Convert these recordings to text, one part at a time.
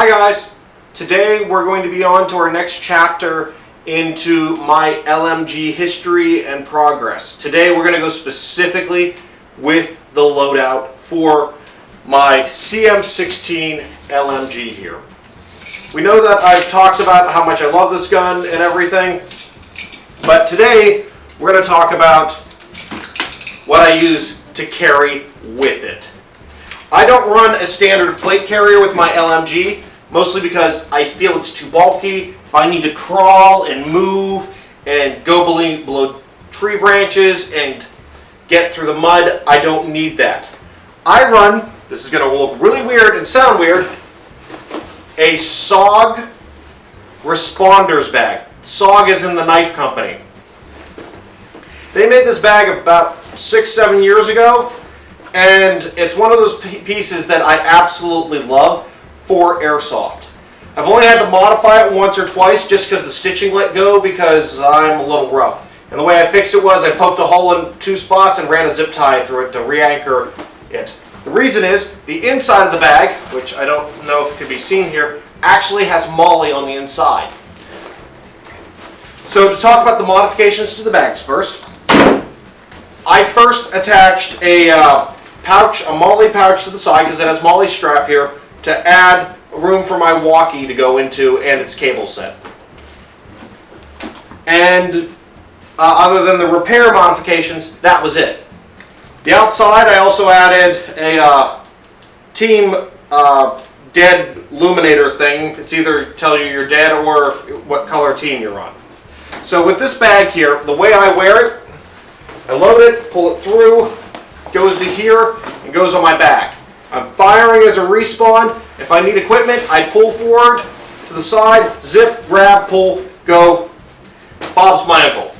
Hi guys, today we're going to be on to our next chapter into my LMG history and progress. Today we're going to go specifically with the loadout for my CM16 LMG here. We know that I've talked about how much I love this gun and everything, but today we're going to talk about what I use to carry with it. I don't run a standard plate carrier with my LMG, mostly because I feel it's too bulky. If I need to crawl and move and go below tree branches and get through the mud, I don't need that. I run, this is going to look really weird and sound weird, a SOG Responders bag. SOG is in the knife company. They made this bag about 6-7 years ago, and it's one of those pieces that I absolutely love for Airsoft. I've only had to modify it once or twice just because the stitching let go because I'm a little rough. And the way I fixed it was I poked a hole in 2 spots and ran a zip tie through it to re-anchor it. The reason is the inside of the bag, which I don't know if it can be seen here, actually has molly on the inside. So to talk about the modifications to the bags first, I first attached a molly pouch to the side because it has molly strap here to add room for my walkie to go into and its cable set. And other than the repair modifications, that was it. The outside I also added a team dead illuminator thing. It's either tell you you're dead or what color team you're on. So with this bag here, the way I wear it, I load it, pull it through, goes to here, and goes on my back. I'm firing as a respawn. If I need equipment, I pull forward to the side, zip, grab, pull, go. Bob's my uncle.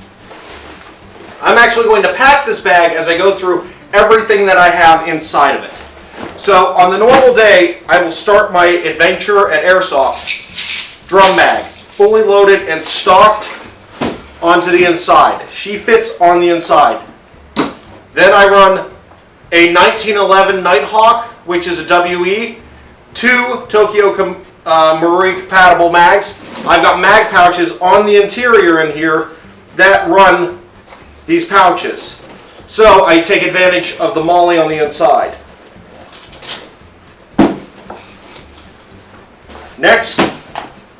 I'm actually going to pack this bag as I go through everything that I have inside of it. So on the normal day, I will start my adventure at Airsoft. Drum mag, fully loaded and stocked onto the inside. She fits on the inside. Then I run a 1911 Nighthawk, which is a WE, 2 Tokyo Marui compatible mags. I've got mag pouches on the interior in here that run these pouches. So I take advantage of the molly on the inside. Next,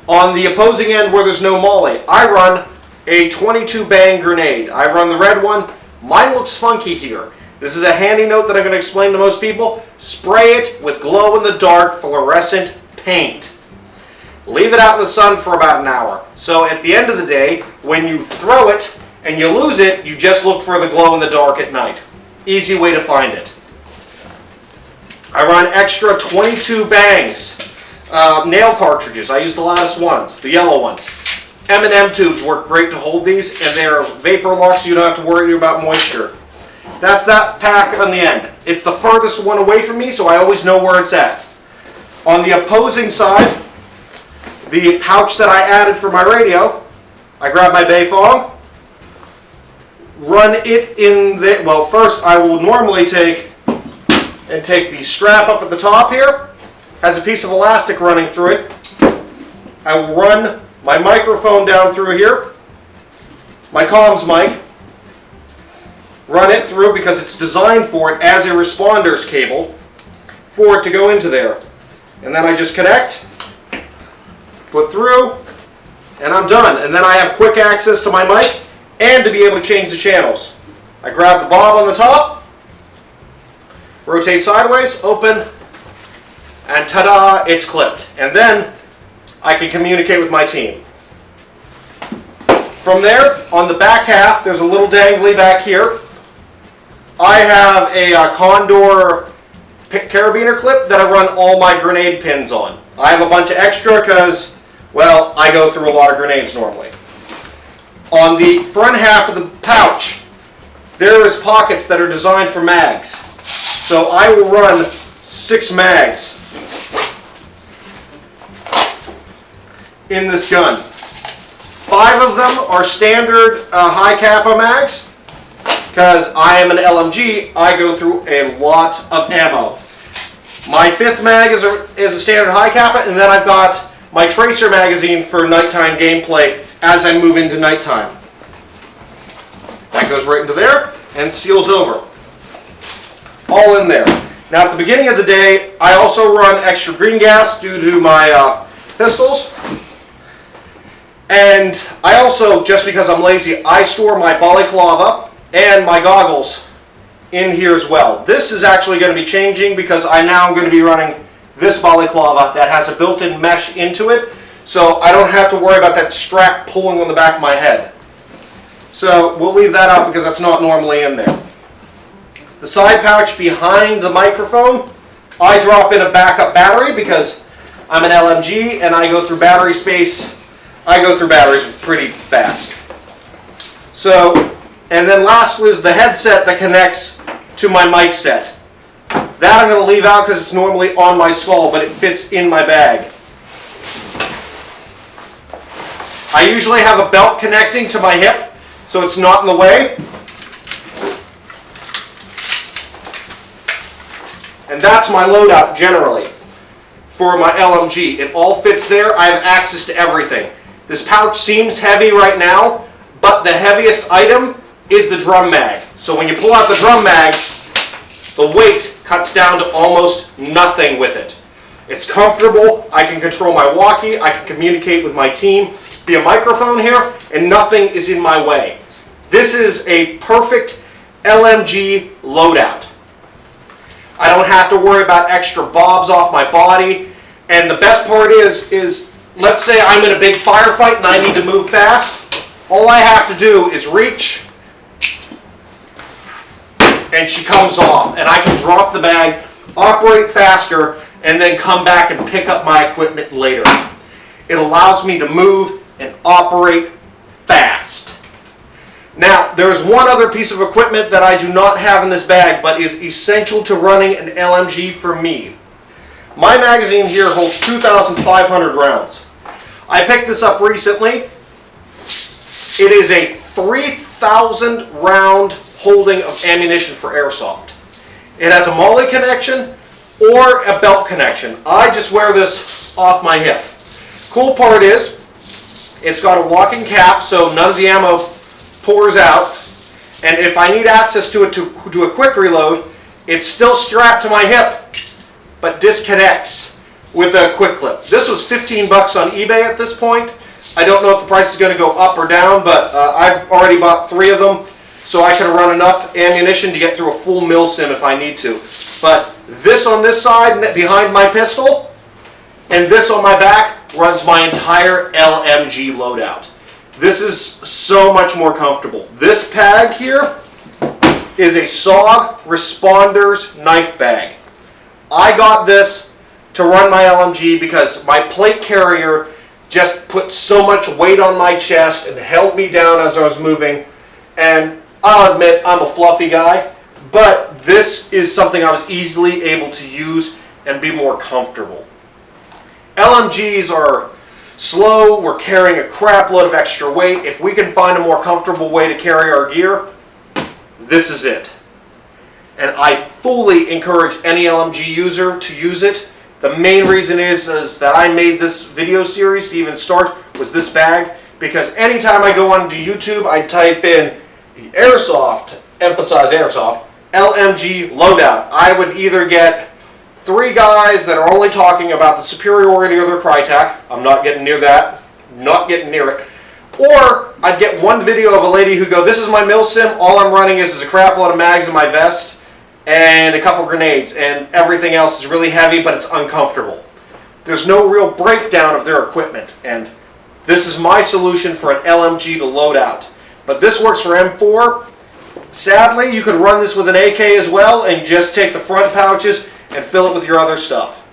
on the opposing end where there's no molly, I run a 22 bang grenade. I run the red one. Mine looks funky here. This is a handy note that I'm going to explain to most people. Spray it with glow-in-the-dark fluorescent paint. Leave it out in the sun for about an hour. So at the end of the day, when you throw it and you lose it, you just look for the glow-in-the-dark at night. Easy way to find it. I run extra 22 bangs. Nail cartridges. I use the last ones, the yellow ones. M&M tubes work great to hold these, and they're vapor locked so you don't have to worry about moisture. That's that pack on the end. It's the furthest one away from me, so I always know where it's at. On the opposing side, the pouch that I added for my radio, I grab my Bayfong, run it in the, well, first I will normally take the strap up at the top here, has a piece of elastic running through it. I will run my microphone down through here, my comms mic, run it through because it's designed for it as a responder's cable for it to go into there. And then I just connect, put through, and I'm done. And then I have quick access to my mic and to be able to change the channels. I grab the bob on the top, rotate sideways, open, and ta-da, it's clipped. And then I can communicate with my team. From there, on the back half, there's a little dangly back here. I have a Condor carabiner clip that I run all my grenade pins on. I have a bunch of extra because, well, I go through a lot of grenades normally. On the front half of the pouch, there is pockets that are designed for mags. So I will run 6 mags in this gun. 5 of them are standard high kappa mags. Because I am an LMG, I go through a lot of ammo. My 5th mag is a standard high kappa, and then I've got my tracer magazine for nighttime gameplay as I move into nighttime. That goes right into there and seals over. All in there. Now at the beginning of the day, I also run extra green gas due to my pistols. And I also, just because I'm lazy, I store my balaclava and my goggles in here as well. This is actually going to be changing because I now am going to be running this balaclava that has a built-in mesh into it, so I don't have to worry about that strap pulling on the back of my head. So we'll leave that out because that's not normally in there. The side pouch behind the microphone, I drop in a backup battery because I'm an LMG and I go through battery space. I go through batteries pretty fast. So, and then lastly is the headset that connects to my mic set. That I'm going to leave out because it's normally on my skull, but it fits in my bag. I usually have a belt connecting to my hip, so it's not in the way. And that's my loadout generally for my LMG. It all fits there. I have access to everything. This pouch seems heavy right now, but the heaviest item is the drum mag. So when you pull out the drum mag, the weight cuts down to almost nothing with it. It's comfortable. I can control my walkie. I can communicate with my team via microphone here, and nothing is in my way. This is a perfect LMG loadout. I don't have to worry about extra bobs off my body. And the best part is let's say I'm in a big firefight and I need to move fast. All I have to do is reach, and she comes off, and I can drop the bag, operate faster, and then come back and pick up my equipment later. It allows me to move and operate fast. Now, there's one other piece of equipment that I do not have in this bag, but is essential to running an LMG for me. My magazine here holds 2,500 rounds. I picked this up recently. It is a 3,000 round holding of ammunition for Airsoft. It has a MOLLE connection or a belt connection. I just wear this off my hip. Cool part is, it's got a walking cap so none of the ammo pours out, and if I need access to it to do a quick reload, it's still strapped to my hip but disconnects with a quick clip. This was 15 bucks on eBay at this point. I don't know if the price is going to go up or down, but I've already bought 3 of them so I can run enough ammunition to get through a full milsim if I need to. But this on this side behind my pistol and this on my back runs my entire LMG loadout. This is so much more comfortable. This bag here is a SOG Responders knife bag. I got this to run my LMG because my plate carrier just put so much weight on my chest and held me down as I was moving. And I'll admit I'm a fluffy guy, but this is something I was easily able to use and be more comfortable. LMGs are slow, we're carrying a crap load of extra weight. If we can find a more comfortable way to carry our gear, this is it. And I fully encourage any LMG user to use it. The main reason is that I made this video series to even start was this bag, because anytime I go onto YouTube, I type in the Airsoft, emphasize Airsoft, LMG loadout. I would either get 3 guys that are only talking about the superiority of their Crytac. I'm not getting near that. Not getting near it. Or I'd get one video of a lady who go, this is my milsim, all I'm running is a crap load of mags in my vest and a couple grenades, and everything else is really heavy, but it's uncomfortable. There's no real breakdown of their equipment, and this is my solution for an LMG to load out. But this works for M4. Sadly, you could run this with an AK as well and just take the front pouches and fill it with your other stuff.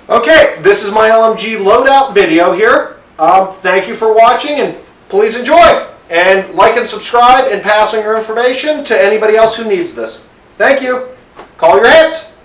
Okay, this is my LMG loadout video here. Thank you for watching, and please enjoy. And like and subscribe and pass on your information to anybody else who needs this. Thank you. Call your hits.